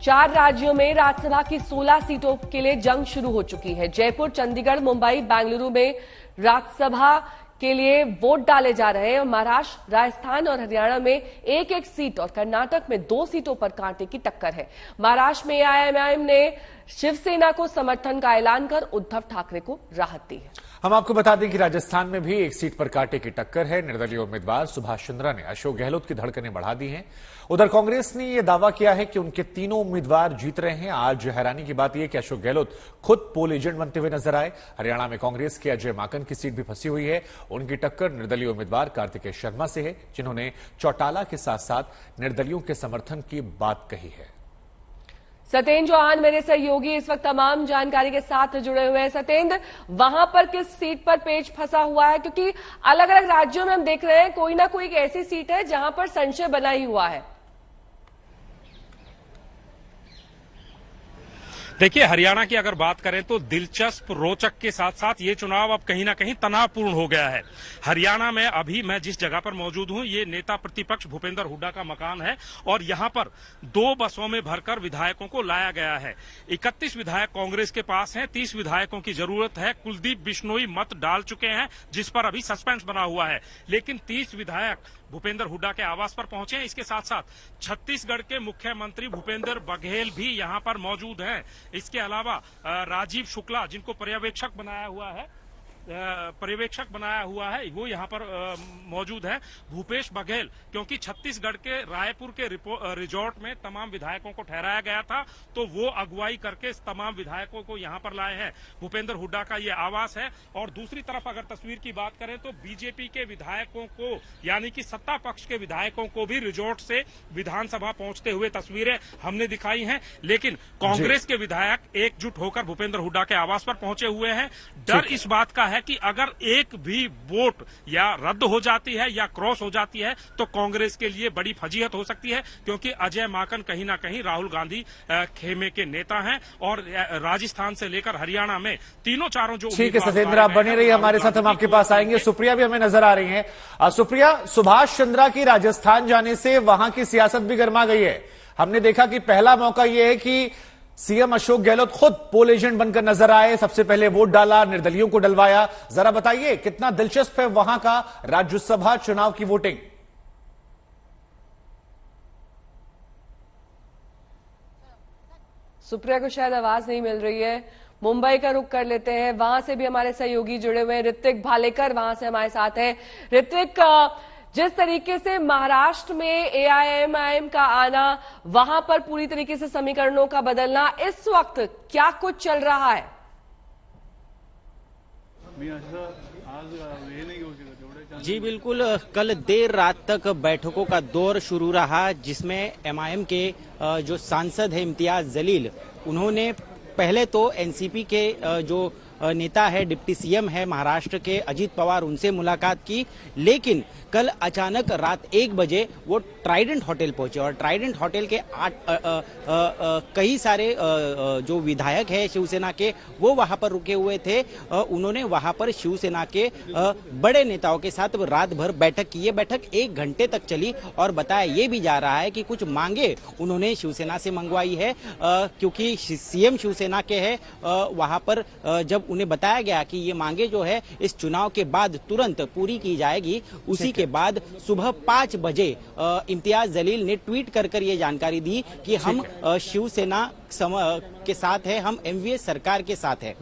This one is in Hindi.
4 राज्यों में राज्यसभा की 16 सीटों के लिए जंग शुरू हो चुकी है। जयपुर, चंडीगढ़, मुंबई, बेंगलुरु में राज्यसभा के लिए वोट डाले जा रहे हैं और महाराष्ट्र, राजस्थान और हरियाणा में एक एक सीट और कर्नाटक में 2 सीटों पर कांटे की टक्कर है। महाराष्ट्र में एआईएमआईएम ने शिवसेना को समर्थन का ऐलान कर उद्धव ठाकरे को राहत दी है। हम आपको बता दें कि राजस्थान में भी एक सीट पर कांटे की टक्कर है। निर्दलीय उम्मीदवार सुभाष चंद्रा ने अशोक गहलोत की धड़कनें बढ़ा दी हैं। उधर कांग्रेस ने यह दावा किया है कि उनके तीनों उम्मीदवार जीत रहे हैं। आज हैरानी की बात यह कि अशोक गहलोत खुद पोल एजेंट बनते हुए नजर आए। हरियाणा में कांग्रेस के अजय माकन की सीट भी फंसी हुई है। उनकी टक्कर निर्दलीय उम्मीदवार कार्तिकेय शर्मा से है, जिन्होंने चौटाला के साथ साथ निर्दलियों के समर्थन की बात कही है। सत्येंद्र चौहान मेरे सहयोगी इस वक्त तमाम जानकारी के साथ जुड़े हुए हैं। सत्येंद्र, वहां पर किस सीट पर पेच फंसा हुआ है? क्योंकि अलग अलग राज्यों में हम देख रहे हैं कोई ना कोई एक ऐसी सीट है जहां पर संशय बना ही हुआ है। देखिए, हरियाणा की अगर बात करें तो दिलचस्प, रोचक के साथ साथ ये चुनाव अब कहीं ना कहीं तनावपूर्ण हो गया है। हरियाणा में अभी मैं जिस जगह पर मौजूद हूं, ये नेता प्रतिपक्ष भूपेंद्र हुड्डा का मकान है और यहां पर 2 बसों में भरकर विधायकों को लाया गया है। 31 विधायक कांग्रेस के पास हैं, 30 विधायकों की जरूरत है। कुलदीप बिश्नोई मत डाल चुके हैं, जिस पर अभी सस्पेंस बना हुआ है, लेकिन 30 विधायक भूपेंद्र हुड्डा के आवास पर पहुंचे हैं। इसके साथ साथ छत्तीसगढ़ के मुख्यमंत्री भूपेंद्र बघेल भी यहां पर मौजूद हैं। इसके अलावा राजीव शुक्ला, जिनको पर्यवेक्षक बनाया हुआ है, वो यहां पर मौजूद है। भूपेश बघेल, क्योंकि छत्तीसगढ़ के रायपुर के रिजॉर्ट में तमाम विधायकों को ठहराया गया था, तो वो अगुवाई करके तमाम विधायकों को यहां पर लाए हैं। भूपेंद्र हुड्डा का ये आवास है। और दूसरी तरफ अगर तस्वीर की बात करें तो बीजेपी के विधायकों को, यानी कि सत्ता पक्ष के विधायकों को भी रिजॉर्ट से विधानसभा पहुंचते हुए तस्वीरें हमने दिखाई हैं। लेकिन कांग्रेस के विधायक एकजुट होकर भूपेंद्र हुड्डा के आवास पर पहुंचे हुए हैं। डर इस बात का है कि अगर एक भी वोट या रद्द हो जाती है या क्रॉस हो जाती है तो कांग्रेस के लिए बड़ी फजीहत हो सकती है, क्योंकि अजय माकन कहीं ना कहीं राहुल गांधी खेमे के नेता हैं और राजस्थान से लेकर हरियाणा में तीनों चारों जो। ठीक है सत्येंद्र, आप बने रहिए हमारे साथ, हम आपके पास आएंगे। सुप्रिया भी हमें नजर आ रही हैं। सुप्रिया, सुभाष चंद्रा की राजस्थान जाने से वहां की सियासत भी गर्मा गई है। हमने देखा कि पहला मौका यह है कि सीएम अशोक गहलोत खुद पोल एजेंट बनकर नजर आए, सबसे पहले वोट डाला, निर्दलियों को डलवाया। जरा बताइए कितना दिलचस्प है वहां का राज्यसभा चुनाव की वोटिंग? सुप्रिया को शायद आवाज नहीं मिल रही है। मुंबई का रुख कर लेते हैं, वहां से भी हमारे सहयोगी जुड़े हुए हैं। ऋत्विक भालेकर वहां से हमारे साथ हैं। ऋत्विक, जिस तरीके से महाराष्ट्र में एआईएमआईएम का आना, वहां पर पूरी तरीके से समीकरणों का बदलना, इस वक्त क्या कुछ चल रहा है? जी बिल्कुल, कल देर रात तक बैठकों का दौर शुरू रहा, जिसमें एमआईएम के जो सांसद है इम्तियाज जलील, उन्होंने पहले तो एनसीपी के जो नेता है, डिप्टी सीएम है महाराष्ट्र के अजीत पवार, उनसे मुलाकात की। लेकिन कल अचानक रात 1 बजे वो ट्राइडेंट होटल पहुंचे और ट्राइडेंट होटल के कई सारे जो विधायक है शिवसेना के, वो वहां पर रुके हुए थे। उन्होंने वहां पर शिवसेना के बड़े नेताओं के साथ रात भर बैठक की। ये बैठक 1 घंटे तक चली और बताया ये भी जा रहा है कि कुछ मांगे उन्होंने शिवसेना से मंगवाई है, क्योंकि सीएम शिवसेना के है। वहां पर जब उन्हें बताया गया कि ये मांगे जो है इस चुनाव के बाद तुरंत पूरी की जाएगी, उसी के बाद सुबह 5 बजे इम्तियाज जलील ने ट्वीट कर ये जानकारी दी कि हम शिवसेना के साथ है, हम एमवीएस सरकार के साथ है।